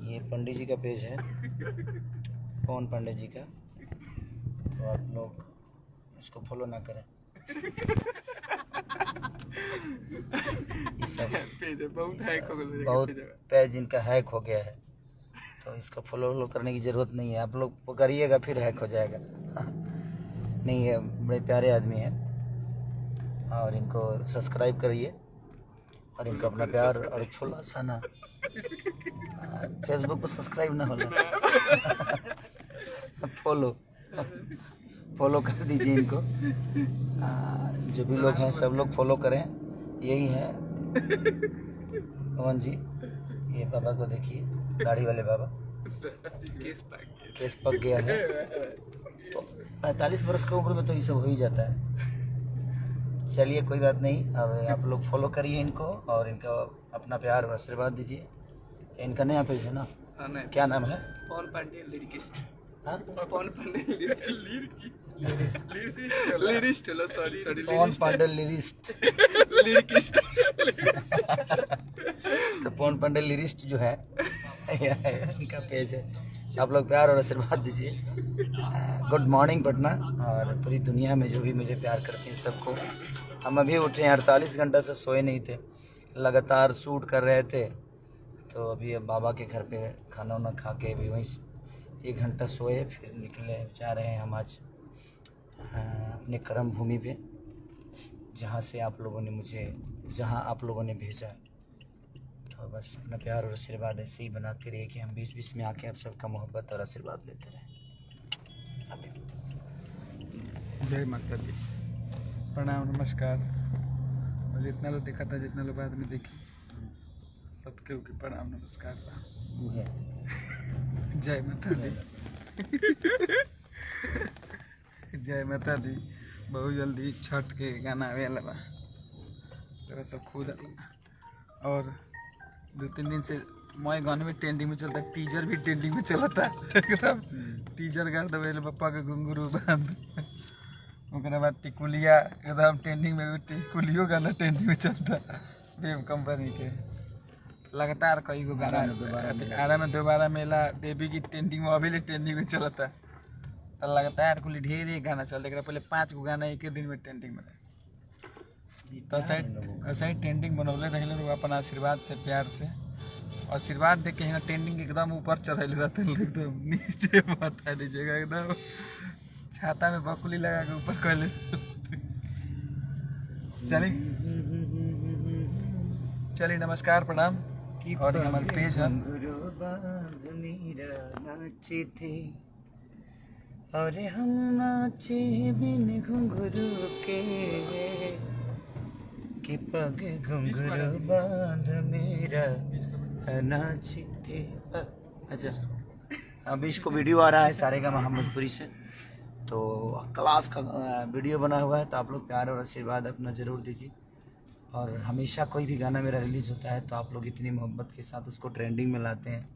ये पंडित जी का पेज है, पवन पांडे जी का, तो आप लोग इसको फॉलो ना करें। पेज बहुत हैक हो गया, बहुत पेज इनका हैक हो गया है, तो इसको फॉलो करने की ज़रूरत नहीं है। आप लोग करिएगा फिर हैक हो जाएगा। नहीं, है बड़े प्यारे आदमी हैं और इनको सब्सक्राइब करिए और इनको अपना प्यार और फुल सा ना फेसबुक पर सब्सक्राइब ना होला फॉलो कर दीजिए इनको। जो भी लोग हैं सब लोग फॉलो करें। यही है पवन जी, ये बाबा को देखिए, दाढ़ी वाले बाबा, केस पक गया है। तो 45 वर्ष की उम्र में तो ये सब हो ही जाता है। चलिए कोई बात नहीं, अब आप लोग फॉलो करिए इनको और इनका अपना प्यार और आशीर्वाद दीजिए। इनका नया पेज है ना, क्या नाम है? पवन पांडे लिरिकिस्ट। हाँ? पवन पांडे लिरिस्ट, सॉरी पवन पांडे लिरिस्ट। लिरिकिस्ट। तो पवन पांडे लिरिस्ट जो है इनका पेज है, आप लोग प्यार और आशीर्वाद दीजिए। गुड मॉर्निंग पटना और पूरी दुनिया में जो भी मुझे प्यार करते हैं सबको। हम अभी उठे हैं, 48 घंटा से सोए नहीं थे, लगातार शूट कर रहे थे। तो अभी अब बाबा के घर पे खाना वाना खा के अभी वहीं 1 घंटा सोए, फिर निकले जा रहे हैं हम आज अपने कर्म भूमि पे, जहाँ आप लोगों ने भेजा। तो बस अपना प्यार और आशीर्वाद ऐसे ही बनाते रहिए कि हम बीच बीच में आके आप सबका मोहब्बत और आशीर्वाद लेते रहें। जय माता दी, प्रणाम, नमस्कार। और जितना लोग देखा था, जितना लोग बाद में देखी, सबके ओके प्रणाम नमस्कार। जय माता दी। जय माता दी। बहुत जल्दी छठ के गाना आवे वाला बा, तो सब खुद और 2-3 दिन से मोए गाने में ट्रेंडिंग में चलता, टीजर भी ट्रेंडिंग में चलता। एकदम टीजर गा दे पप्पा के घुंघरू बांध, ओकरा बाद टिकुलिया एकदम ट्रेंडिंग में, टिकुलियो गाना ट्रेंडिंग में चलता। वेव कंपनी के लगातार कई गो गाना, आरा में दोबारा मेला देवी की ट्रेंडिंग में अभी ट्रेंडिंग में चलता। तो लगातार कुल ढेर गाना चलता, पहले 5 गो गाना एक दिन में ट्रेंडिंग में रहे। तो ऐसा ही ट्रेंडिंग बनौले रहे लोग अपना आशीर्वाद से, प्यार से आशीर्वाद दे के। ट्रेंडिंग एकदम ऊपर चढ़ेले रहते, एकदम नीचे मत आ दीजिएगा, एकदम छाता में बकुली लगा के ऊपर कहले। चलिए नमस्कार, प्रणाम। और हमारे पेज है और हम नाचे बिन घुंघरू के पग घुंघरू बांध मेरा नाची थे। अच्छा, अभी इसको वीडियो आ रहा है सारेगामा मोहम्मदपुरी से, तो क्लास का वीडियो बना हुआ है। तो आप लोग प्यार और आशीर्वाद अपना ज़रूर दीजिए। और हमेशा कोई भी गाना मेरा रिलीज़ होता है तो आप लोग इतनी मोहब्बत के साथ उसको ट्रेंडिंग में लाते हैं।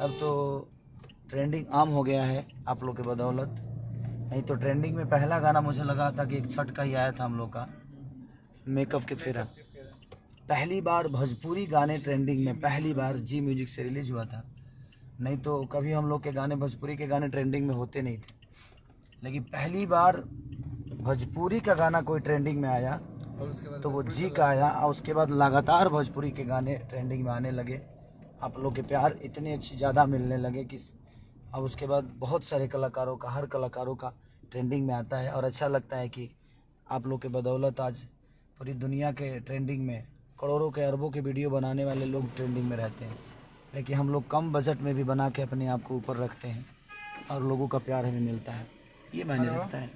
अब तो ट्रेंडिंग आम हो गया है आप लोग के बदौलत। नहीं तो ट्रेंडिंग में पहला गाना मुझे लगा था कि एक छठ का ही आया था हम लोग का, मेकअप के फेरा। पहली बार भोजपुरी गाने ट्रेंडिंग में पहली बार जी म्यूजिक से रिलीज़ हुआ था। नहीं तो कभी हम लोग के गाने, भोजपुरी के गाने ट्रेंडिंग में होते नहीं थे, लेकिन पहली बार भोजपुरी का गाना कोई ट्रेंडिंग में आया तो वो जी का आया। और उसके बाद लगातार भोजपुरी के गाने ट्रेंडिंग में आने लगे। आप लोग के प्यार इतने अच्छे ज़्यादा मिलने लगे कि अब उसके बाद बहुत सारे कलाकारों का, हर कलाकारों का ट्रेंडिंग में आता है। और अच्छा लगता है कि आप लोग के बदौलत आज पूरी दुनिया के ट्रेंडिंग में करोड़ों के, अरबों के वीडियो बनाने वाले लोग ट्रेंडिंग में रहते हैं, लेकिन हम लोग कम बजट में भी बना के अपने आप को ऊपर रखते हैं और लोगों का प्यार हमें मिलता है। ये मायने रखता है।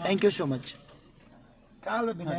Thank you so much. काल बिना